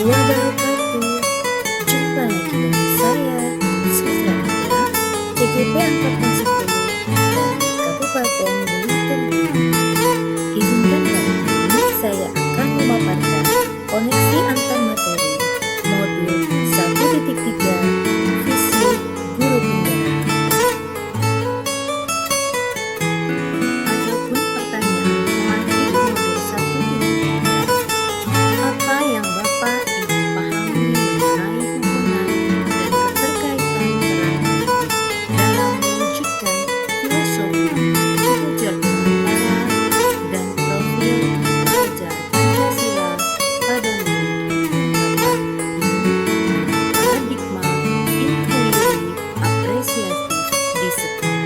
wabarakatuh. Jumpa lagi dengan saya, Sisra Indra, CGP Angkatan 10 dari Kabupaten Belitung Timur. Izinkan kali ini saya akan memaparkan koneksi antar materi modul 1.3 Fisik Guru Penggerak. Adapun pertanyaan materi modul 1.3, apa yang Bapak Ibu pahami mengenai hubungan dan keterkaitan peran pendidik dalam mewujudkan filosofi belajar beragama dan profil pelajar Pancasila pada murid? Bapak Ibu, paradigma inklusi apresiatif di sekolah.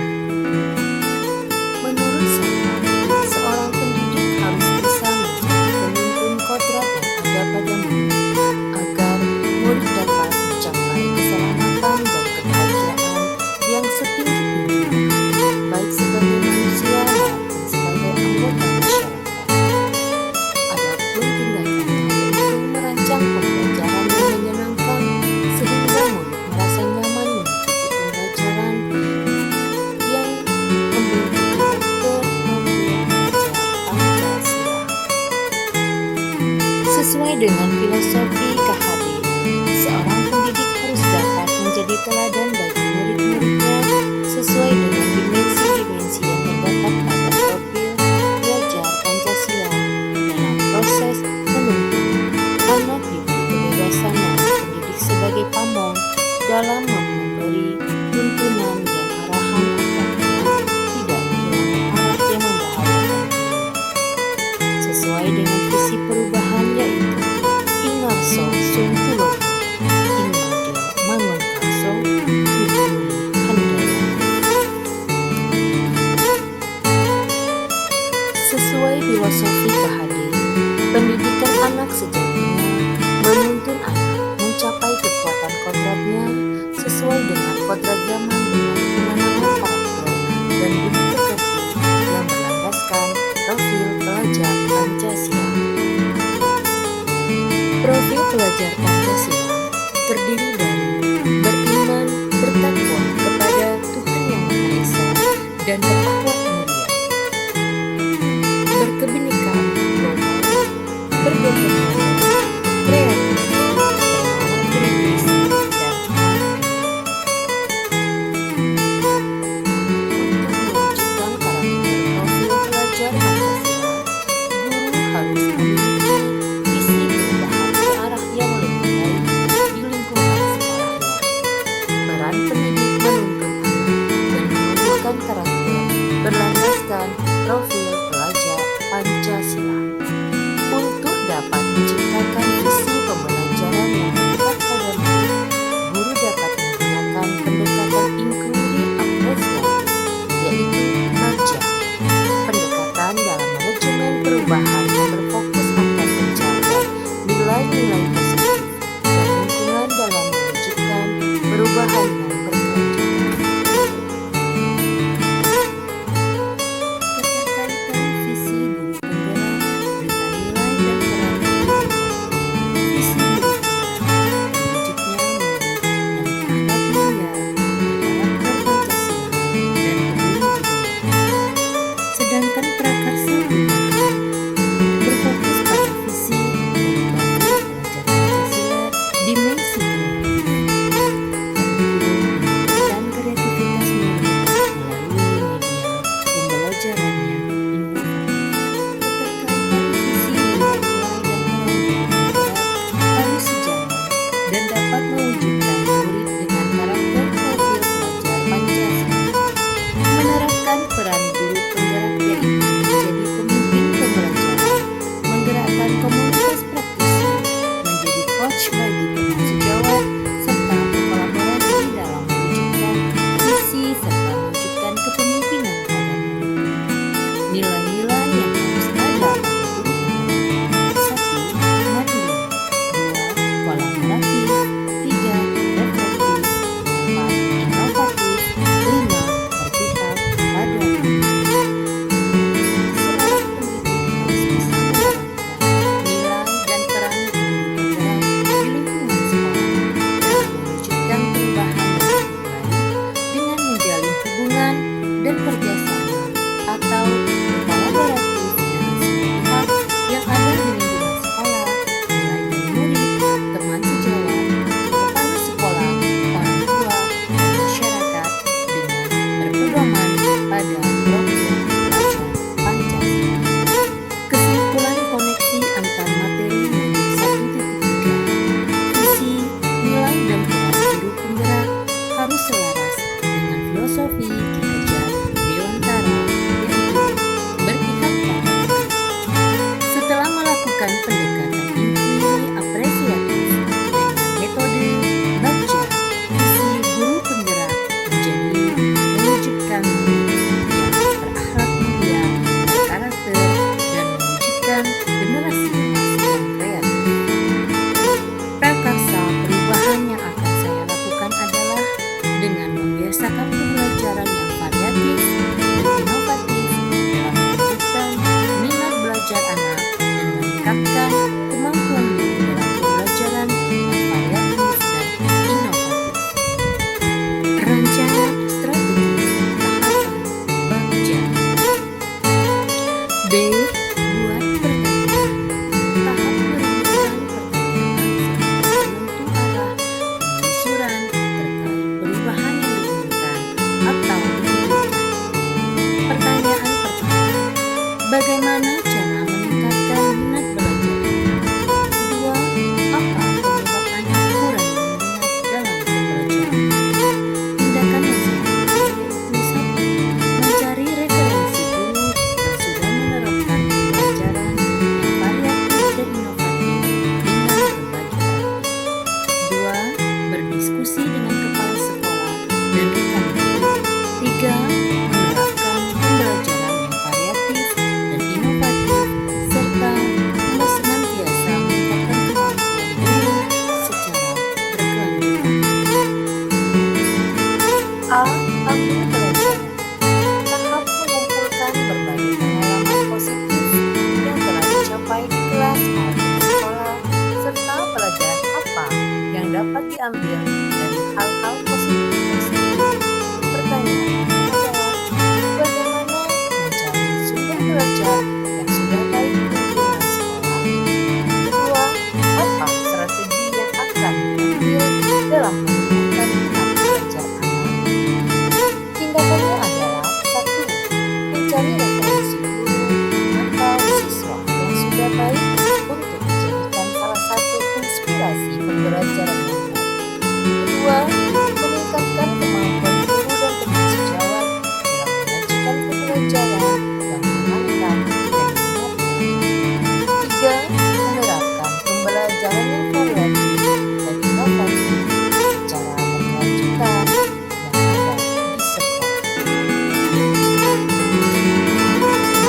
Menurut saya, seorang pendidik harus bisa menjadi penuntun kodrat yang ada pada murid, agar murid dapat mencapai keselamatan dan kebahagiaan yang setinggi-tingginya, baik sebagai manusia maupun sebagai anggota masyarakat. Adapun tindakannya yaitu merancang pembelajaran yang menyenangkan sehingga murid merasa nyaman mengikuti pembelajaran yang memiliki karakter model belajar Pancasila. Sesuai dengan filosofi KHD, seorang pendidik harus dapat menjadi teladan bagi murid-muridnya sesuai dengan dimensi-dimensi yang terdapat pada profil belajar Pancasila dalam proses menuntun. Anak diberi kebebasan oleh pendidik sebagai pamong dalam memberi tuntunan dan arahan agar anak tidak kehilangan arah yang membahayakan diri. Sesuai dengan visi perubahan yaitu Ingarso Sung Tulodo, Inmadil Mangunkarso, Wipuli Handayani. Sesuai filosofi KHD, pendidikan anak sejatinya menuntun anak mencapai kekuatan kodratnya sesuai dengan kodrat zaman dengan penanaman karakter dan budi pekerti yang berlandaskan profil pelajar Pancasila. Profil pelajar Pancasila terdiri dari beriman, bertakwa kepada Tuhan Yang Maha Esa dan berakhlak mulia, berkebinekaan global, berdemokrasi, kreatif, bermanfaat kritis, dan mandiri. Untuk mewujudkan karakter profil pelajar Pancasila, guru harus memiliki visi perubahan ke arah yang lebih baik di lingkungan sekolahnya. Peran pendidik menuntun anak dan menumbuhkan karakter berlandaskan profil pelajar Pancasila. Untuk dapat menciptakan visi pembelajaran yang tepat pada murid, guru dapat menggunakan pendekatan inklusi apresiatif, yaitu MAJA, pendekatan dalam manajemen perubahan yang berfokus akan pencarian nilai-nilai positif dan lingkungan dalam mewujudkan perubahan yang berkelanjutan. Keterkaitan visi guru penggerak dengan nilai dan peran pendidikan. Visi guru penggerak terwujudnya murid yang berakhlak mulia, berkarakter Pancasila, dan peduli budaya. Sedangkan prakarsa perubahan berfokus pada visi dan profil pelajar dapat diambil dari hal-hal positif tersebut. Pertanyaannya adalah, bagaimana mencari sumber belajar yang sudah baik di lingkungan sekolah? Kedua, apa strategi yang akan diambil dalam meningkatkan minat belajar anak? Tindakannya adalah: 1. Mencari referensi guru atau siswa yang sudah baik untuk dijadikan salah satu inspirasi pembelajaran yang baik. Kedua, meningkatkan kemampuan guru dan teman sejawat dalam menyajikan pembelajaran yang menyenangkan dan menyenangkan. Tiga, menerapkan pembelajaran yang variatif dan inovatif secara berkelanjutan yang ada di sekolah.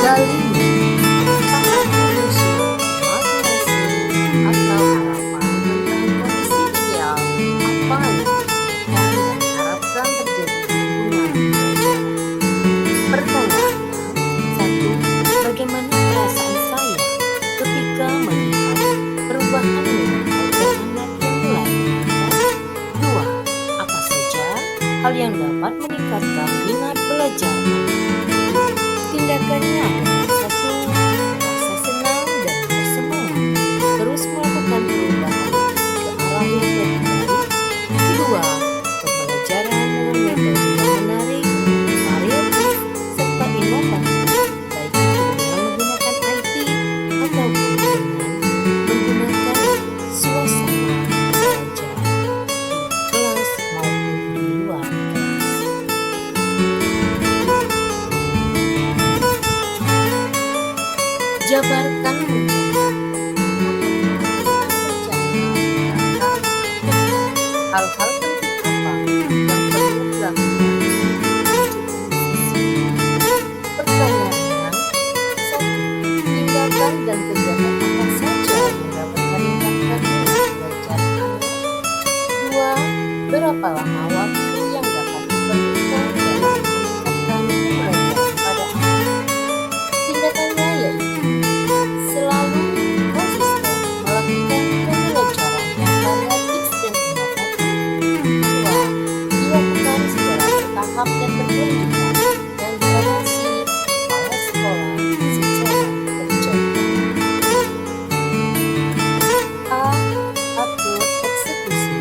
Gali paham menyusun imajinasi atau harapan tentang kondisi ideal apa yang diinginkan dan diharapkan terjadi di lingkungan belajar. Pertanyaannya, 1. Bagaimana perasaan saya ketika melihat perubahan minat belajar anak yang mulai meningkat? 2. Apa saja hal yang dapat meningkatkan minat belajar anak? Tindakannya adalah: 1. Merasa senang dan bersemangat terus melakukan perubahan ke arah yang lebih baik. Kedua, pembelajaran dengan metode yang menarik, variatif, serta inovatif, baik itu dengan menggunakan IT ataupun dengan menggunakan suasana belajar di kelas maupun di luar kelas. Jabarkan rencana hal-hal penting apa yang perlu dilakukan untuk mendukung visi. Pertanyaannya, 1. Tindakan dan kegiatan apa saja yang dapat meningkatkan minat belajar anak? 2. Berapa lama waktu yang dapat diperlukan dalam meningkatkan pembelajaran pada anak? Tindakannya yaitu: selalu konsisten melakukan pembelajaran yang variatif dan inovatif. 2. Dilakukan secara bertahap dan berkelanjutan yang diawasi kepala sekolah secara terjaga. A. Atur eksekusi.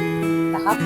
Tahap